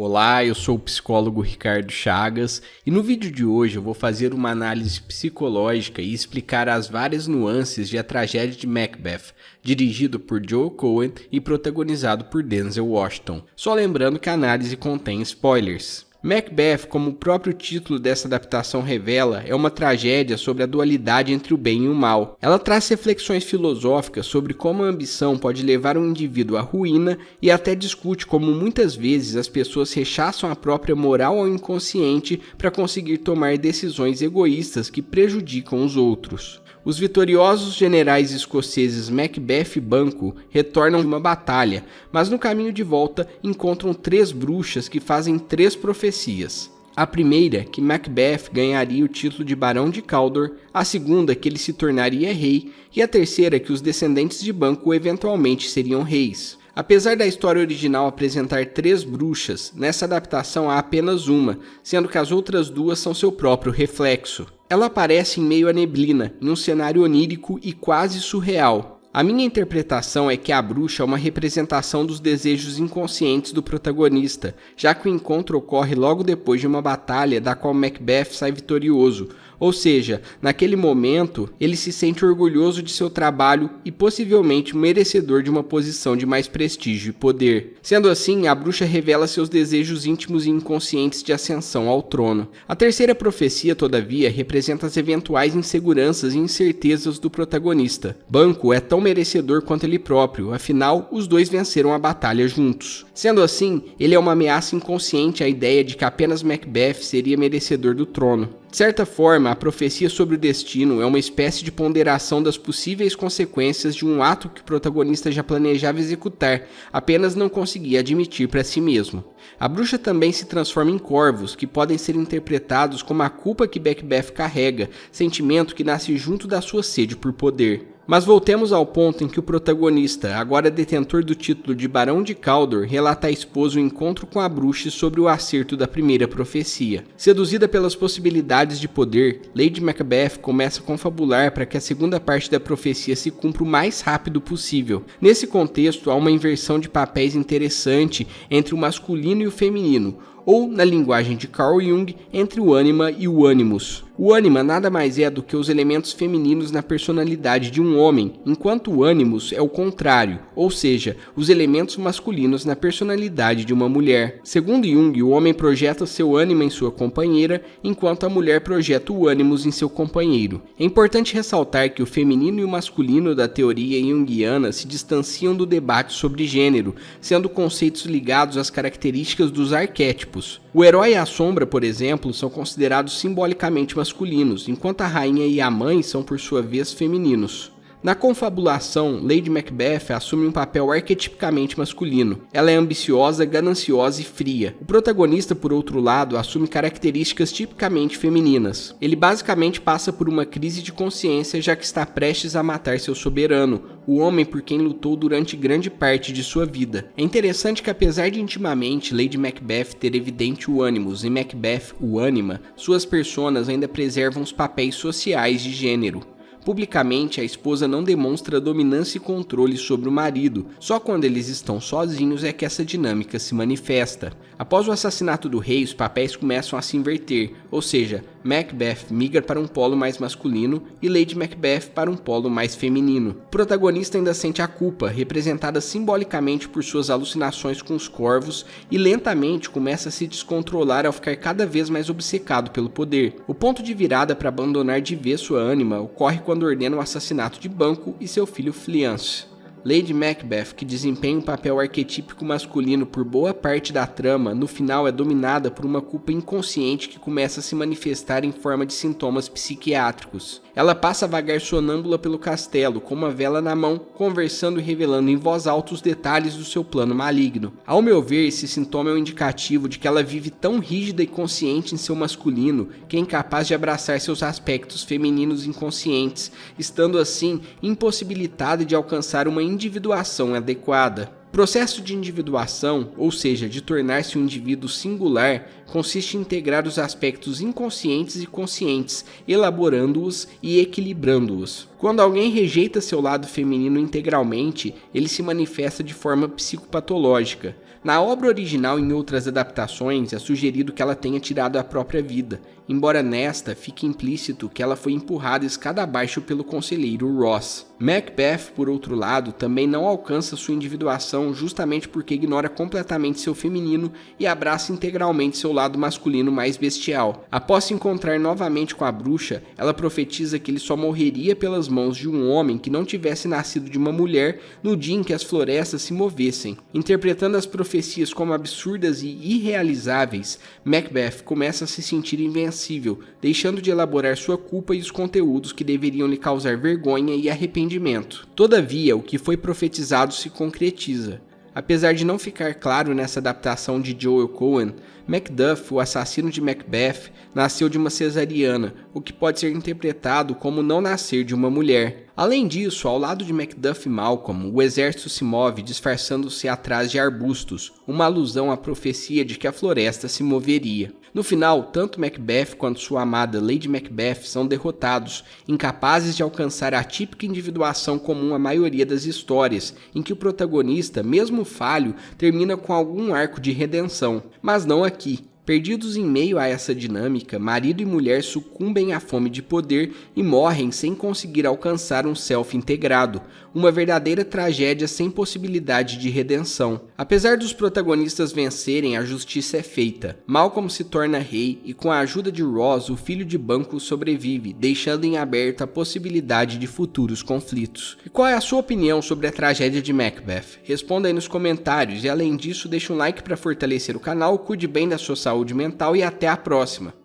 Olá, eu sou o psicólogo Ricardo Chagas e no vídeo de hoje eu vou fazer uma análise psicológica e explicar as várias nuances de A Tragédia de Macbeth, dirigido por Joel Cohen e protagonizado por Denzel Washington. Só lembrando que a análise contém spoilers. Macbeth, como o próprio título dessa adaptação revela, é uma tragédia sobre a dualidade entre o bem e o mal. Ela traz reflexões filosóficas sobre como a ambição pode levar um indivíduo à ruína e até discute como muitas vezes as pessoas rechaçam a própria moral ao inconsciente para conseguir tomar decisões egoístas que prejudicam os outros. Os vitoriosos generais escoceses Macbeth e Banquo retornam de uma batalha, mas no caminho de volta encontram 3 bruxas que fazem 3 profecias. A primeira, que Macbeth ganharia o título de Barão de Cawdor, a segunda, que ele se tornaria rei, e a terceira, que os descendentes de Banquo eventualmente seriam reis. Apesar da história original apresentar 3 bruxas, nessa adaptação há apenas uma, sendo que as outras 2 são seu próprio reflexo. Ela aparece em meio à neblina, em um cenário onírico e quase surreal. A minha interpretação é que a bruxa é uma representação dos desejos inconscientes do protagonista, já que o encontro ocorre logo depois de uma batalha da qual Macbeth sai vitorioso. Ou seja, naquele momento, ele se sente orgulhoso de seu trabalho e possivelmente merecedor de uma posição de mais prestígio e poder. Sendo assim, a bruxa revela seus desejos íntimos e inconscientes de ascensão ao trono. A terceira profecia, todavia, representa as eventuais inseguranças e incertezas do protagonista. Banquo é tão merecedor quanto ele próprio, afinal, os dois venceram a batalha juntos. Sendo assim, ele é uma ameaça inconsciente à ideia de que apenas Macbeth seria merecedor do trono. De certa forma, a profecia sobre o destino é uma espécie de ponderação das possíveis consequências de um ato que o protagonista já planejava executar, apenas não conseguia admitir para si mesmo. A bruxa também se transforma em corvos, que podem ser interpretados como a culpa que Macbeth carrega, sentimento que nasce junto da sua sede por poder. Mas voltemos ao ponto em que o protagonista, agora detentor do título de Barão de Cawdor, relata à esposa o encontro com a bruxa sobre o acerto da primeira profecia. Seduzida pelas possibilidades de poder, Lady Macbeth começa a confabular para que a segunda parte da profecia se cumpra o mais rápido possível. Nesse contexto, há uma inversão de papéis interessante entre o masculino e o feminino, ou, na linguagem de Carl Jung, entre o ânima e o animus. O ânima nada mais é do que os elementos femininos na personalidade de um homem, enquanto o animus é o contrário, ou seja, os elementos masculinos na personalidade de uma mulher. Segundo Jung, o homem projeta seu ânima em sua companheira, enquanto a mulher projeta o animus em seu companheiro. É importante ressaltar que o feminino e o masculino da teoria junguiana se distanciam do debate sobre gênero, sendo conceitos ligados às características dos arquétipos. O herói e a sombra, por exemplo, são considerados simbolicamente masculinos, enquanto a rainha e a mãe são, por sua vez, femininos. Na confabulação, Lady Macbeth assume um papel arquetipicamente masculino. Ela é ambiciosa, gananciosa e fria. O protagonista, por outro lado, assume características tipicamente femininas. Ele basicamente passa por uma crise de consciência, já que está prestes a matar seu soberano, o homem por quem lutou durante grande parte de sua vida. É interessante que, apesar de intimamente Lady Macbeth ter evidente o animus e Macbeth o ânima, suas personas ainda preservam os papéis sociais de gênero. Publicamente, a esposa não demonstra dominância e controle sobre o marido, só quando eles estão sozinhos é que essa dinâmica se manifesta. Após o assassinato do rei, os papéis começam a se inverter, ou seja, Macbeth migra para um polo mais masculino e Lady Macbeth para um polo mais feminino. O protagonista ainda sente a culpa, representada simbolicamente por suas alucinações com os corvos, e lentamente começa a se descontrolar ao ficar cada vez mais obcecado pelo poder. O ponto de virada para abandonar de vez sua ânima ocorre quando ordena o assassinato de Banquo e seu filho Fleance. Lady Macbeth, que desempenha um papel arquetípico masculino por boa parte da trama, no final é dominada por uma culpa inconsciente que começa a se manifestar em forma de sintomas psiquiátricos. Ela passa a vagar sonâmbula pelo castelo, com uma vela na mão, conversando e revelando em voz alta os detalhes do seu plano maligno. Ao meu ver, esse sintoma é um indicativo de que ela vive tão rígida e consciente em seu masculino que é incapaz de abraçar seus aspectos femininos inconscientes, estando assim impossibilitada de alcançar uma individuação adequada. O processo de individuação, ou seja, de tornar-se um indivíduo singular, consiste em integrar os aspectos inconscientes e conscientes, elaborando-os e equilibrando-os. Quando alguém rejeita seu lado feminino integralmente, ele se manifesta de forma psicopatológica. Na obra original e em outras adaptações, é sugerido que ela tenha tirado a própria vida, embora nesta fique implícito que ela foi empurrada escada abaixo pelo conselheiro Ross. Macbeth, por outro lado, também não alcança sua individuação justamente porque ignora completamente seu feminino e abraça integralmente seu lado masculino mais bestial. Após se encontrar novamente com a bruxa, ela profetiza que ele só morreria pelas mãos de um homem que não tivesse nascido de uma mulher no dia em que as florestas se movessem. Interpretando as profecias como absurdas e irrealizáveis, Macbeth começa a se sentir invencível, deixando de elaborar sua culpa e os conteúdos que deveriam lhe causar vergonha e arrependimento. Todavia, o que foi profetizado se concretiza. Apesar de não ficar claro nessa adaptação de Joel Cohen, Macduff, o assassino de Macbeth, nasceu de uma cesariana, o que pode ser interpretado como não nascer de uma mulher. Além disso, ao lado de Macduff e Malcolm, o exército se move disfarçando-se atrás de arbustos, uma alusão à profecia de que a floresta se moveria. No final, tanto Macbeth quanto sua amada Lady Macbeth são derrotados, incapazes de alcançar a típica individuação comum à maioria das histórias, em que o protagonista, mesmo falho, termina com algum arco de redenção. Mas não aqui. Perdidos em meio a essa dinâmica, marido e mulher sucumbem à fome de poder e morrem sem conseguir alcançar um self integrado, uma verdadeira tragédia sem possibilidade de redenção. Apesar dos protagonistas vencerem, a justiça é feita. Malcolm se torna rei e com a ajuda de Ross, o filho de Banquo sobrevive, deixando em aberto a possibilidade de futuros conflitos. E qual é a sua opinião sobre a tragédia de Macbeth? Responda aí nos comentários e além disso deixe um like para fortalecer o canal, cuide bem da sua saúde mental e até a próxima.